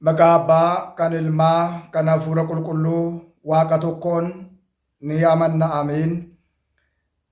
Maqaa Abbaa, kan Ilmaa, kan Hafuura Qulqulluu, Waaqa tokkoon ni amanna. Ameen.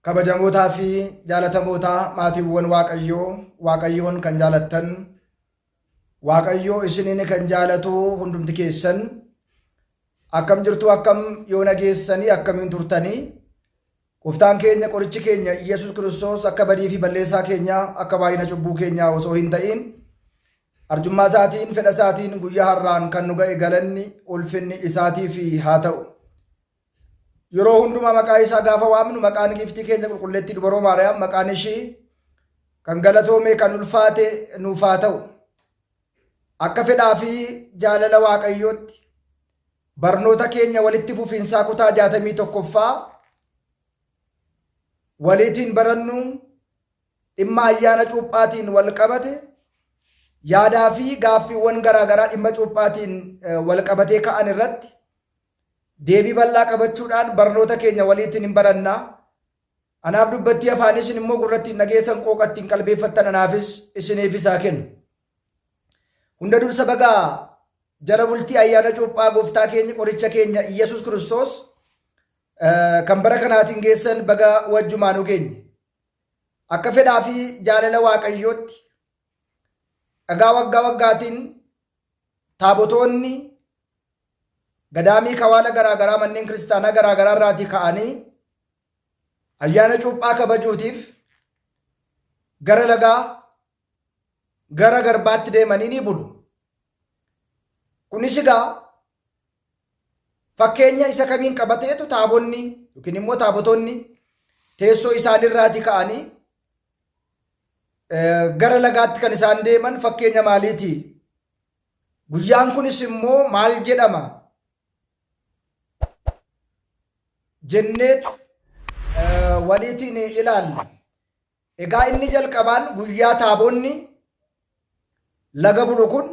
Kabajamootaa fi jaalatamootaa maatiiwwan Waaqayyoo, Waaqayyoon kan jaalattan, Waaqayyoo isiniin kan jaalatu hundumti keessan akkam jirtu, akkam yoo nageessanii, akkamiin turtanii, Gooftaan keenya qorichi keenya Yesuus Kiristoos akka badii fi balleessaa keenya akka baay'ina cubbuu keenyaa osoo hin ta'in arjummaa isaatiin fedha isaatiin guyyaa har'aan kan nu ga'e galanni ulfinni isaatiif haa ta'u. Yeroo hundumaa maqaa isaa gaafa waamnu maqaan giftii keenya qulqulleettii dubaroo Maariyaam maqaan ishii kan galatoome kan ulfaate nuuf haa ta'u. Akka fedhaa fi jaalala Waaqayyootti barnoota keenya walitti fufiinsaa kutaa 61ffaa waliitiin barannu dhimma ayyaana cuuphaatiin wal qabate yaadaa fi gaaffiiwwan garaagaraa dhimma cuuphaatiin wal qabatee ka'an irratti deebii bal'aa qabachuudhaan barnoota keenya waliitiin hin barannaa. Anaaf dubbattii afaan isin immoo gurratti nageessan qooqatti hin qalbeeffattan anaafis isiniif isaa kennu. Hunda dursa bagaa jala bultii ayyaana cuuphaa gooftaa keenya qoricha keenya Yesuus Kiristoos kan bara kanaatiin geessan baga wajjumaanuu keenya. Akka fedhaa fi jaalala Waaqayyootti dhagaa waggaa waggaatiin taabotoonni gadaamii kawaala garaagaraa manneen kiristaanaa garaagaraa irraatii ka'anii ayyaana cuuphaa kabajuutiif gara lagaa gara garbaatti deemanii ni bulu. Kunis egaa fakkeenya isa kamiin qabateetu taabonni yookiin immoo taabotonni teessoo isaaniirraatii ka'anii gara lagaatti kan isaan deeman fakkeenya maaliiti? Guyyaan kunis immoo maal jedhama jenneetu waliitiin ilaalla. Egaa inni jalqabaan guyyaa taabonni laga bulu kun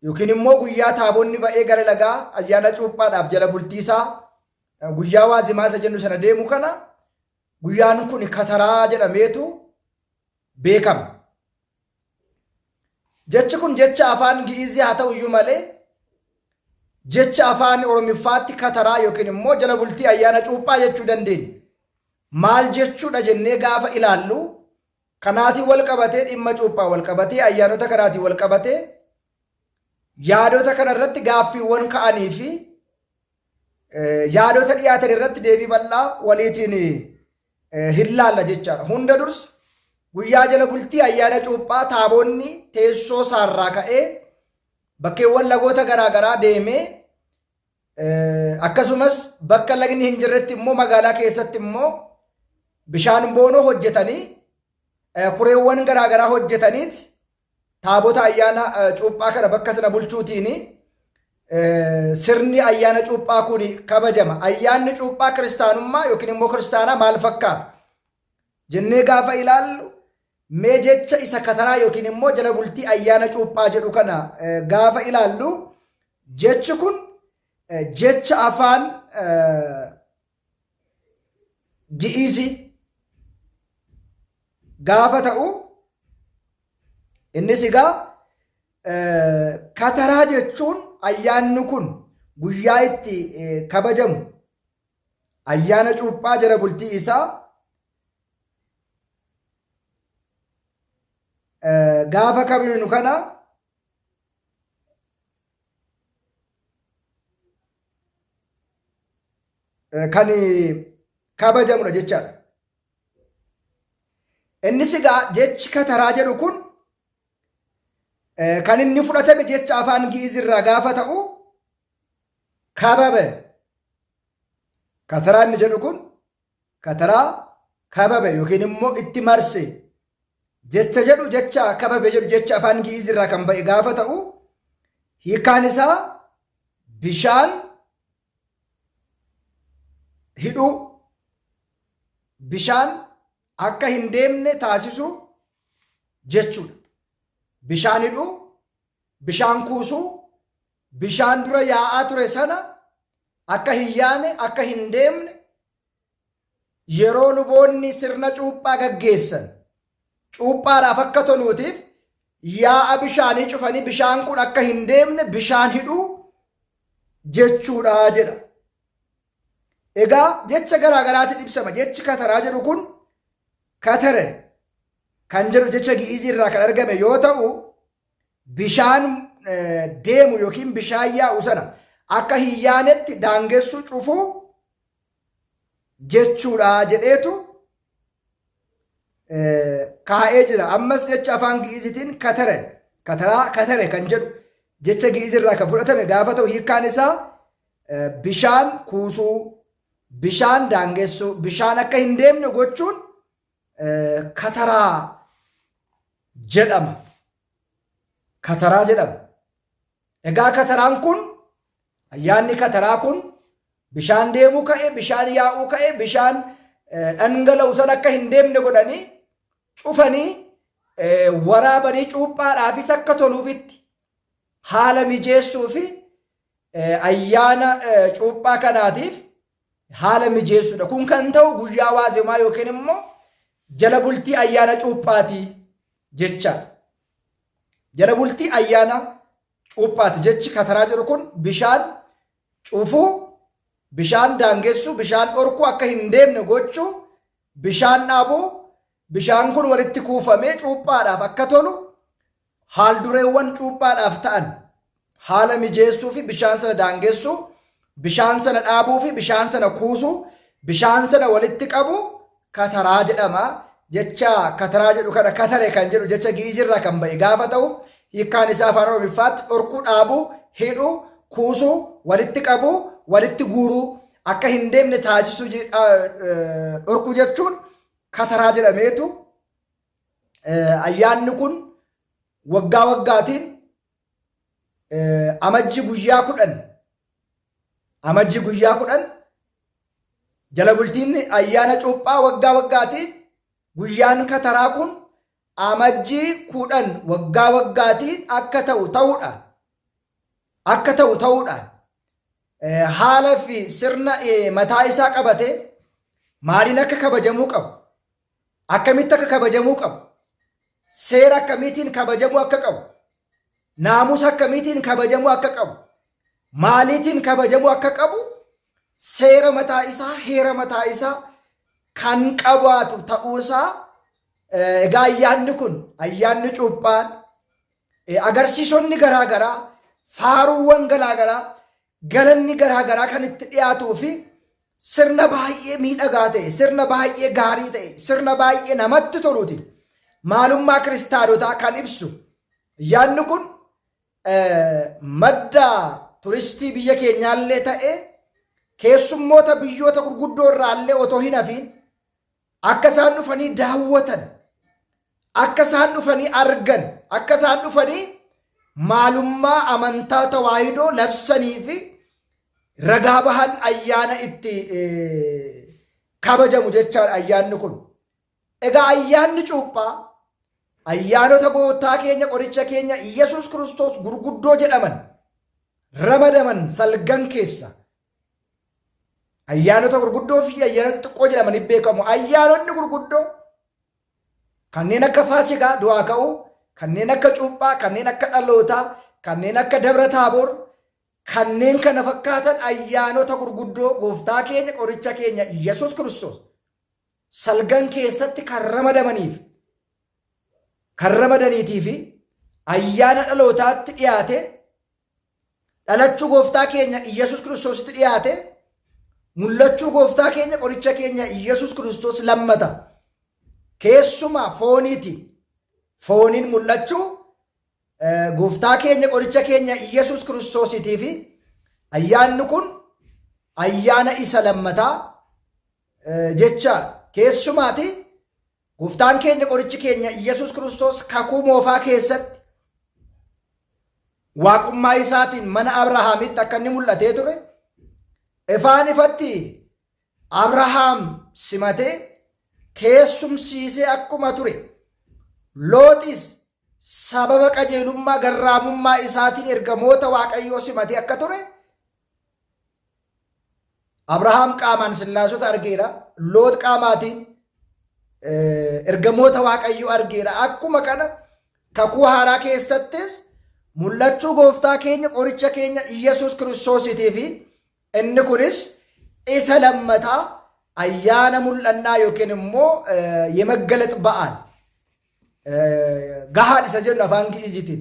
yookiin immoo guyyaa taabonni ba'ee gara lagaa ayyaana cuuphaadhaaf jala bultiisaa guyyaa waazimaa isa jennu sana deemu kana guyyaan kun kataraa jedhameetu beekama. Jechi kun jecha afaan Gi'izii haa ta'u iyyuu malee jecha afaan Oromiffaatti kataraa yookiin immoo jala bultii ayyaana cuuphaa jechuu dandeenya. Maal jechuudha jennee gaafa ilaallu kanaatiin wal qabatee dhimma cuuphaa wal qabatee ayyaanota kanaatiin wal qabatee yaadota kana irratti gaaffiiwwan ka'anii fi yaadota dhiyaatan irratti deebii bal'aa waliitiin hin laalla jechaadha. Hunda dursa guyyaa jala bultii ayyaana cuuphaa taabonni teessoo isaarraa ka'ee bakkeewwan lagoota garaagaraa deemee akkasumas bakka lagni hin jirretti immoo magaalaa keessatti immoo bishaan boonoo hojjetanii kureewwan garaagaraa hojjetaniiti taabota ayyaana cuuphaa kana bakka sana bulchuutiin sirni ayyaana cuuphaa kun kabajama. Ayyaanni cuuphaa kiristaanummaa yookiin immoo kiristaanaa maal fakkaata jennee gaafa ilaallu mee jecha isa kataraa yookiin immoo jala bultii ayyaana cuuphaa jedhu kana gaafa ilaallu jechi kun jecha afaan Gi'izii gaafa ta'u innis egaa kataraa jechuun ayyaanni kun guyyaa itti kabajamu ayyaana cuuphaa jala bultii isaa gaafa kabajnu kana kan kabajamudha jechaadha. Innis egaa jechi kataraa jedhu kun kan inni fudhatame jecha afaan Gi'izirraa gaafa ta'u kababe. Kataraa inni jedhu kun kataraa kababe yookiin immoo itti marse jecha jedhu jecha kababe jedhu jecha afaan Gi'izirraa kan ba'e gaafa ta'u hiikaan isaa bishaan hidhuu, bishaan akka hin deemne taasisu jechuudha. Bishaan hidhuu, bishaan kuusuu, bishaan dura yaa'aa ture sana akka hin yaane akka hin deemne yeroo luboonni sirna cuuphaa gaggeessan cuuphaadhaaf akka toluutiif yaa'a bishaanii cufanii bishaan kun akka hin deemne bishaan hidhuu jechuudha jedha. Egaa jecha garaagaraatiin ibsama. Jechi kataraa jedhu kun katare kan jedhu jecha gi'izii irraa kan argame yoo ta'u, bishaan deemu yookiin bishaan yaa'u sana akka hin yaanetti daangessuu cufuu jechuudha jedheetu kaa'ee jira. Ammas jecha afaan gi'iziitiin katare kan jedhu jecha gi'izii irraa kan fudhatame gaafa ta'u, hiikkaan isaa bishaan kuusuu, bishaan daangessuu, bishaan akka hin deemne gochuun kataraa jedhama. Kataraa jedhama. Egaa kataraan kun, ayyaanni kataraa kun bishaan deemuu ka'e, bishaan yaa'uu ka'e, bishaan dhangala'u san akka hin deemne godhanii cufanii waraabanii cuuphaadhaafis akka toluufitti haala mijeessuu fi ayyaana cuuphaa kanaatiif haala mijeessuudha. Kun kan ta'u guyyaa waazemaa yookiin immoo jala bultii ayyaana cuuphaatii jecha. Jala bultii ayyaana cuuphaati jechi kataraa jedhu kun bishaan cufuu, bishaan daangessuu, bishaan dhorkuu, akka hin deemne gochuu, bishaan dhaabuu, bishaan kun walitti kuufamee cuuphaadhaaf akka tolu haaldureewwan cuuphaadhaaf ta'an haala mijeessuu fi bishaan sana daangessuu, bishaan sana dhaabuu fi bishaan sana kuusuu, bishaan sana walitti qabuu kataraa jedhama. Jecha kataraa jedhu kana katare kan jedhu jecha gi'izirraa kan ba'e gaafa ta'u, hiikkaan isaa afaan Oromiffaatti dhorkuu, dhaabuu, hidhuu, kuusuu, walitti qabuu, walitti guuruu, akka hin deemne taasisuu dhorkuu jechuun kataraa jedhameetu ayyaanni kun waggaa waggaatiin amajji guyyaa kudhan jala bultiin ayyaana cuuphaa waggaa waggaatiin guyyaan kataraa kun amajji 10 waggaa waggaatiin akka ta'u ta'uudhaan haala fi sirna mataa isaa qabate maaliin akka kabajamuu qabu, akkamitti akka kabajamuu qabu, seera akkamiitiin kabajamuu akka qabu, naamusa akkamiitiin kabajamuu akka qabu, maaliitiin kabajamuu akka qabu, seera mataa isaa, heera mataa isaa kan qabaatu ta'uusaa egaa ayyaanni kun, ayyaanni cuuphaan, agarsiisonni garaagaraa, faaruuwwan garaagaraa, galanni garaagaraa kan itti dhiyaatuu fi sirna baay'ee miidhagaa ta'e, sirna baay'ee gaarii ta'e, sirna baay'ee namatti toluutiin maalummaa kiristaanotaa kan ibsu ayyaanni kun madda turistii biyya keenyaallee ta'e keessummoota biyyoota gurguddoo irraallee otoo hin hafiin akka isaan dhufanii daawwatan, akka isaan dhufanii argan, akka isaan dhufanii maalummaa amantaa tawaahidoo labsanii fi ragaa bahan ayyaana itti kabajamu jechaadha ayyaanni kun. Egaa ayyaanni cuuphaa ayyaanota gooftaa keenya qoricha keenya Iyyasuus Kiristoos gurguddoo jedhaman ramadaman salgan keessa ayyaanota gurguddoo fi ayyaanota xiqqoo jedhamanii beekamu. Ayyaanonni gurguddoo kanneen akka Faasikaa du'aa ka'uu, kanneen akka cuuphaa, kanneen akka dhalootaa, kanneen akka Dabra Taaboor, kanneen kana fakkaatan ayyaanota gurguddoo gooftaa keenya qoricha keenya Iyyasuus Kiristoos salgan keessatti kan ramadaniitii fi ayyaana dhalootaatti dhiyaate, dhalachuu gooftaa keenya Iyyasuus Kiristoositti dhiyaate, mul'achuu gooftaa keenya qoricha keenya Iyyasuus Kiristoos lammata keessumaa fooniin mul'achuu gooftaa keenya qoricha keenya Iyyasuus Kiristoositii fi ayyaanni kun ayyaana isa lammataa jechaadha. Keessumaati gooftaan keenya qorichi keenya Iyyasuus Kiristoos kakuu moofaa keessatti waaqummaa isaatiin mana Abrahaamitti akka inni mul'atee ture, ifaan ifatti Abrahaam simatee keessumsiisee akkuma ture, Looxis sababa qajeelummaa garraamummaa isaatiin ergamoota Waaqayyoo simatee akka ture, Abrahaam qaamaan sillaasota argeera, Loox qaamaatiin ergamoota Waaqayyoo argeera. Akkuma kana kakuu haaraa keessattis mul'achuu gooftaa keenya qoricha keenya Iyyasuus Kiristoosiitii fi inni kunis isa lammataa ayyaana mul'annaa yookiin immoo የመገለጥ በዓል gahaad isa jennu afaan Gi'iziitiin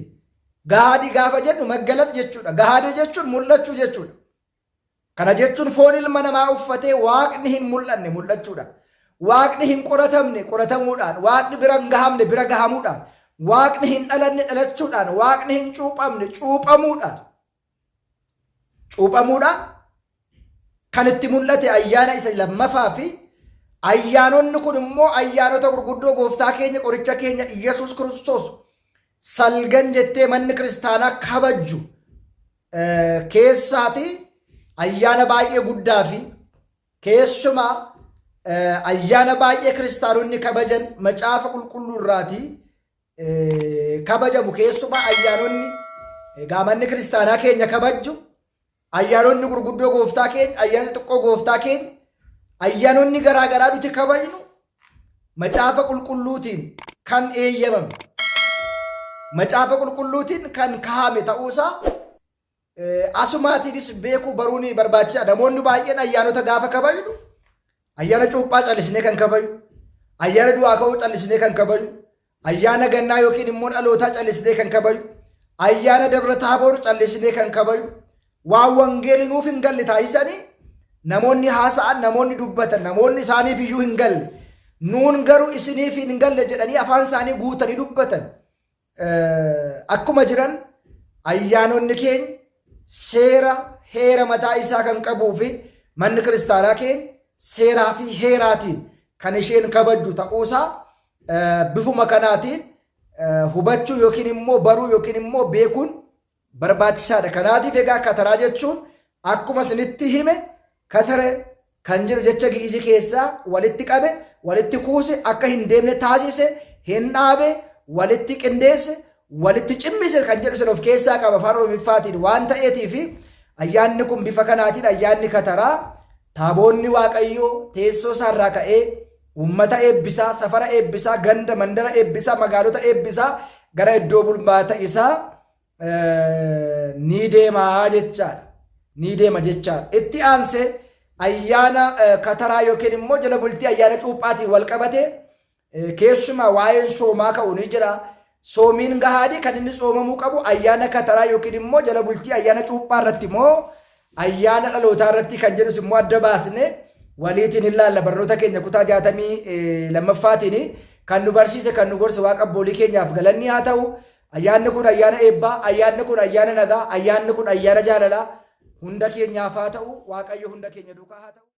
gahaadi gaafa jennu መገለጥ jechuudha. gahaadi jechuun mul'achuu jechuudha. kana jechuun foon ilma namaa uffatee waaqni hin mul'anne mul'achuudha. waaqni hin qoratamne qoratamuudhaan, waaqni bira hin gahamne bira gahamuudhaan, waaqni hin dhalanne dhalachuudhaan, waaqni hin cuuphamne cuuphamuudhaan kan itti mul'ate ayyaana isa lammaffaa fi ayyaanonni kun immoo ayyaanota gurguddoo gooftaa keenya qoricha keenya Iyyasuus Kiristoos salgan jettee manni kiristaanaa kabajju keessaati ayyaana baay'ee guddaa fi keessumaa ayyaana baay'ee kiristaanonni kabajan macaafa qulqulluu irraati kabajamu. keessumaa ayyaanonni manni kiristaanaa keenya kabajju ayyaanonni gurguddoo gooftaa keenya, ayyaana xiqqoo gooftaa keenya, ayyaanonni garaagaraa nuti kabajnu macaafa qulqulluutiin kan eeyyamame, macaafa qulqulluutiin kan kaa'ame ta'uusaa asumaatiinis beekuu baruun barbaachisaadha. namoonni baay'een ayyaanota gaafa kabajnu ayyaana cuuphaa callisnee kan kabajnu, ayyaana du'aa ka'uu callisnee kan kabajnu, ayyaana gannaa yookiin immoo dhalootaa callisnee kan kabajnu, ayyaana dabra taaboor callisnee kan kabajnu, waan wangeelii nuuf hin galle taasisanii namoonni haasa'an, namoonni dubbatan, namoonni isaaniif iyyuu hin galle, nuun garuu isiniif hin galle jedhanii afaan isaanii guutanii dubbatan akkuma jiran ayyaanonni keenya seera heera mataa isaa kan qabuu fi manni kiristaanaa keenya seeraa fi heeraatiin kan isheen kabajju ta'uusaa bifuma kanaatiin hubachuu yookiin immoo baruu yookiin immoo beekuun barbaachisaadha. kanaatiif egaa kataraa jechuun akkuma isinitti hime katara kan jedhu jecha Gi'izii keessaa walitti qabe, walitti kuuse, akka hin deemne taasise, hin dhaabe, walitti qindeesse, walitti cimmise kan jedhu sin of keessaa qaba afaan Oromiffaatiin waan ta'eetiif ayyaanni kun bifa kanaatiin ayyaanni kataraa taaboonni Waaqayyoo teessoo isaarraa ka'ee uummata eebbisaa, safara eebbisaa, ganda mandara eebbisaa, magaalota eebbisaa gara iddoo bulmaata isaa ni deema jechaadha. itti aansee ayyaana kataraa yookiin immoo jala bultii ayyaana cuuphaatiin wal qabate keessumaa waa'een soomaa ka'u ni jira. soomiin gahaadii kan inni soomamuu qabu ayyaana kataraa yookiin immoo jala bultii ayyaana cuuphaa irratti immoo ayyaana dhalootaa irratti kan jedhus immoo adda baasne waliitiin ilaalla. barnoota keenya kutaa 62ffaatiin kan nu barsiise kan nu gorse waaqa abboolii keenyaaf galanni haa ta'u. ayyaanni kun ayyaana eebbaa, ayyaanni kun ayyaana nagaa, ayyaanni kun ayyaana jaalalaa hunda keenyaaf haa ta'u. waaqayyo hunda keenya duukaa haa ta'u.